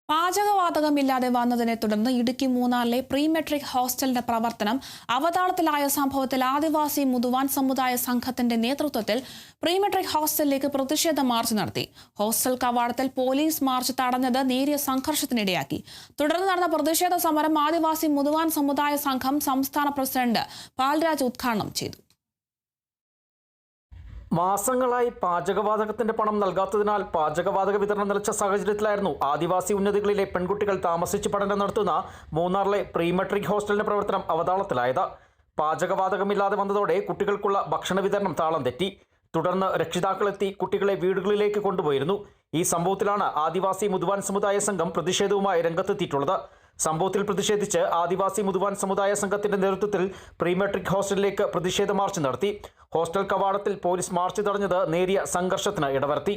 പാചകവാതകമില്ലാതെ വന്നതിനെ തുടർന്ന് ഇടുക്കി മൂന്നാറിലെ പ്രീ മെട്രിക് ഹോസ്റ്റലിന്റെ പ്രവർത്തനം അവതാളത്തിലായ സംഭവത്തിൽ ആദിവാസി മുതുവാൻ സമുദായ സംഘത്തിന്റെ നേതൃത്വത്തിൽ പ്രീ മെട്രിക് ഹോസ്റ്റലിലേക്ക് പ്രതിഷേധ മാർച്ച് നടത്തി. ഹോസ്റ്റൽ കവാടത്തിൽ പോലീസ് മാർച്ച് തടഞ്ഞത് നേരിയ സംഘർഷത്തിനിടയാക്കി. തുടർന്ന് നടന്ന പ്രതിഷേധ സമരം ആദിവാസി മുതുവാൻ സമുദായ സംഘം സംസ്ഥാന പ്രസിഡന്റ് പാൽരാജ് ഉദ്ഘാടനം ചെയ്തു. മാസങ്ങളായി പാചകവാതകത്തിന്റെ പണം നൽകാത്തതിനാൽ പാചകവാതക വിതരണം നിലച്ച സാഹചര്യത്തിലായിരുന്നു ആദിവാസി ഉന്നതികളിലെ പെൺകുട്ടികൾ താമസിച്ച് പഠനം നടത്തുന്ന മൂന്നാറിലെ പ്രീ മെട്രിക് ഹോസ്റ്റലിന്റെ പ്രവർത്തനം അവതാളത്തിലായത്. പാചകവാതകമില്ലാതെ വന്നതോടെ കുട്ടികൾക്കുള്ള ഭക്ഷണ വിതരണം താളം തെറ്റി. തുടർന്ന് രക്ഷിതാക്കളെത്തി കുട്ടികളെ വീടുകളിലേക്ക് കൊണ്ടുപോയിരുന്നു. ഈ സംഭവത്തിലാണ് ആദിവാസി മുതുവാൻ സമുദായ സംഘം പ്രതിഷേധവുമായി രംഗത്തെത്തിയിട്ടുള്ളത്. സംഭവത്തിൽ പ്രതിഷേധിച്ച് ആദിവാസി മുതുവാൻ സമുദായ സംഘത്തിന്റെ നേതൃത്വത്തിൽ പ്രീ മെട്രിക് ഹോസ്റ്റലിലേക്ക് പ്രതിഷേധ മാർച്ച് നടത്തി. ഹോസ്റ്റൽ കവാടത്തിൽ പോലീസ് മാർച്ച് തടഞ്ഞത് നേരിയ സംഘർഷത്തിന് ഇടവരുത്തി.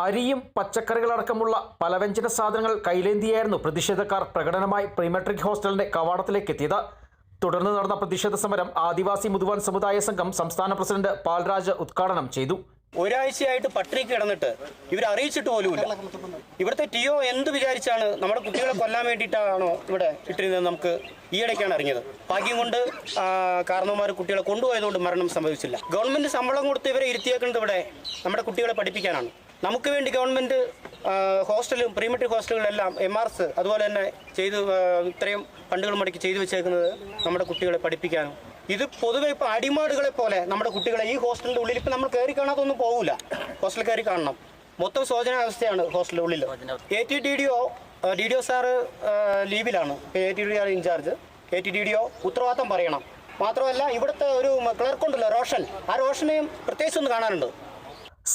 അരിയും പച്ചക്കറികളടക്കമുള്ള പലവ്യഞ്ജന സാധനങ്ങൾ കൈലേന്തിയായിരുന്നു പ്രതിഷേധക്കാർ പ്രകടനമായി പ്രീ മെട്രിക് ഹോസ്റ്റലിന്റെ കവാടത്തിലേക്ക് എത്തിയത്. തുടർന്ന് നടന്ന പ്രതിഷേധ സമരം ആദിവാസി മുതുവാൻ സമുദായ സംഘം സംസ്ഥാന പ്രസിഡന്റ് പാൽരാജ് ഉദ്ഘാടനം ചെയ്തു. ഒരാഴ്ചയായിട്ട് പട്ടിണി കിടന്നിട്ട് ഇവർ അറിയിച്ചിട്ട് പോലുമില്ല. ഇവിടുത്തെ ടിഒ എന്ത് വിചാരിച്ചാണ് നമ്മുടെ കുട്ടികളെ കൊല്ലാൻ വേണ്ടിയിട്ടാണോ ഇവിടെ ഇട്ടിരുന്നത് നമുക്ക് ഈയിടയ്ക്കാണ് അറിഞ്ഞത്. ഭാഗ്യം കൊണ്ട് കാരണവന്മാർ കുട്ടികളെ കൊണ്ടുപോയതുകൊണ്ട് മരണം സംഭവിച്ചില്ല. ഗവൺമെന്റ് ശമ്പളം കൊടുത്ത് ഇവരെ ഇരുത്തിയേക്കുന്നത് ഇവിടെ നമ്മുടെ കുട്ടികളെ പഠിപ്പിക്കാനാണ്. നമുക്ക് വേണ്ടി ഗവൺമെന്റ് ഹോസ്റ്റലും പ്രീ മെട്രിക് ഹോസ്റ്റലുകളെല്ലാം MRS അതുപോലെ തന്നെ ചെയ്ത് ഇത്രയും ഫണ്ടുകൾ മുടക്കി ചെയ്തു വെച്ചേക്കുന്നത് നമ്മുടെ കുട്ടികളെ പഠിപ്പിക്കാനും. ഇത് പൊതുവെ ഇപ്പോൾ അടിമാടുകളെ പോലെ നമ്മുടെ കുട്ടികളെ ഈ ഹോസ്റ്റലിൻ്റെ ഉള്ളിൽ ഇപ്പം നമ്മൾ കയറി കാണാതൊന്നും പോകില്ല. ഹോസ്റ്റലിൽ കയറി കാണണം. മൊത്തം ശോചനാവസ്ഥയാണ് ഹോസ്റ്റലിൻ്റെ ഉള്ളിൽ. DDO സാറ് ലീവിലാണ്. ATDO incharge. ATDO ഉത്തരവാദിത്തം പറയണം. മാത്രമല്ല ഇവിടുത്തെ ഒരു ക്ലർക്കുണ്ടല്ലോ റോഷൻ, ആ റോഷനെയും പ്രത്യേകിച്ച് ഒന്ന് കാണാനുണ്ട്.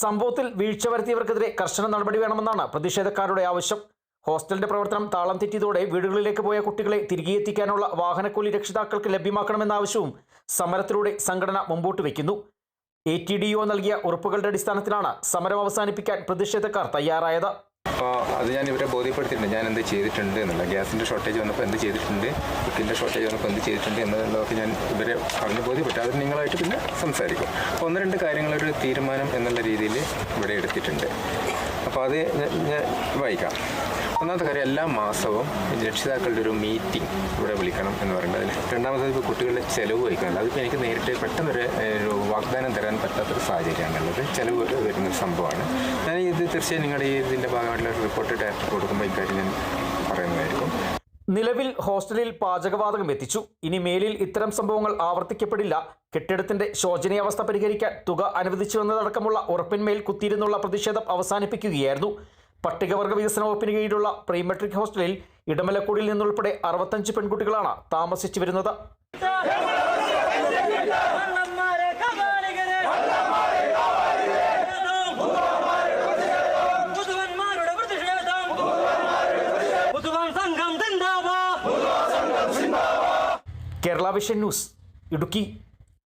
സംഭവത്തിൽ വീഴ്ച വരുത്തിയവർക്കെതിരെ കർശന നടപടി വേണമെന്നാണ് പ്രതിഷേധക്കാരുടെ ആവശ്യം. ഹോസ്റ്റലിന്റെ പ്രവർത്തനം താളം തെറ്റിയതോടെ വീടുകളിലേക്ക് പോയ കുട്ടികളെ തിരികെ എത്തിക്കാനുള്ള വാഹനക്കൂലി രക്ഷിതാക്കൾക്ക് ലഭ്യമാക്കണമെന്ന ആവശ്യവും സമരത്തിലൂടെ സംഘടന മുമ്പോട്ട് വയ്ക്കുന്നു. ATDO നൽകിയ ഉറപ്പുകളുടെ അടിസ്ഥാനത്തിലാണ് സമരം അവസാനിപ്പിക്കാൻ പ്രതിഷേധക്കാർ തയ്യാറായത്. അപ്പോൾ അത് ഞാൻ ഇവരെ ബോധ്യപ്പെടുത്തിയിട്ടുണ്ട്, ഞാൻ എന്ത് ചെയ്തിട്ടുണ്ട് എന്നുള്ള. ഗ്യാസിൻ്റെ ഷോർട്ടേജ് വന്നപ്പോൾ എന്ത് ചെയ്തിട്ടുണ്ട്, കുക്കിൻ്റെ ഷോർട്ടേജ് വന്നപ്പോൾ എന്ത് ചെയ്തിട്ടുണ്ട് എന്നുള്ളതൊക്കെ ഞാൻ ഇവരെ പറഞ്ഞ് ബോധ്യപ്പെട്ടു. അത് നിങ്ങളായിട്ട് പിന്നെ സംസാരിക്കും. അപ്പോൾ ഒന്ന് രണ്ട് കാര്യങ്ങളൊരു തീരുമാനം എന്നുള്ള രീതിയിൽ ഇവിടെ എടുത്തിട്ടുണ്ട്. അപ്പോൾ അത് ഞാൻ വായിക്കാം. ഒന്നാമത്തെ കാര്യം, എല്ലാ മാസവും രക്ഷിതാക്കളുടെ ഒരു മീറ്റിംഗ് ഇവിടെ വിളിക്കണം എന്ന് പറയുന്നത്. രണ്ടാമത്തത് ഇപ്പോൾ കുട്ടികളുടെ ചിലവ് വഹിക്കാനുള്ളത്. അതിപ്പോൾ എനിക്ക് നേരിട്ട് പെട്ടെന്നൊരു വാഗ്ദാനം തരാൻ പറ്റാത്തൊരു സാഹചര്യമാണുള്ളത്. ചിലവ് വരുന്ന സംഭവമാണ്. ഞാൻ ഇത് തീർച്ചയായും നിങ്ങളുടെ ഇതിൻ്റെ ഭാഗമായിട്ടുള്ള റിപ്പോർട്ട് ഡയറക്ടർ കൊടുക്കുമ്പോൾ ഇക്കാര്യം ഞാൻ പറയുന്നതായിരിക്കും. നിലവിൽ ഹോസ്റ്റലിൽ പാചകവാതകം എത്തിച്ചു. ഇനി മേലിൽ ഇത്തരം സംഭവങ്ങൾ ആവർത്തിക്കപ്പെടില്ല. കെട്ടിടത്തിന്റെ ശോചനീയാവസ്ഥ പരിഹരിക്കാൻ തുക അനുവദിച്ചുവെന്നതടക്കമുള്ള ഉറപ്പിന്മേൽ കുത്തിയിരുന്നുള്ള പ്രതിഷേധം അവസാനിപ്പിക്കുകയായിരുന്നു. പട്ടികവർഗ വികസന വകുപ്പിന് കീഴിലുള്ള പ്രീ മെട്രിക് ഹോസ്റ്റലിൽ ഇടമലക്കുടിയിൽ നിന്നുൾപ്പെടെ 65 പെൺകുട്ടികളാണ് താമസിച്ചു വരുന്നത്. Kerala vision news, Idukki.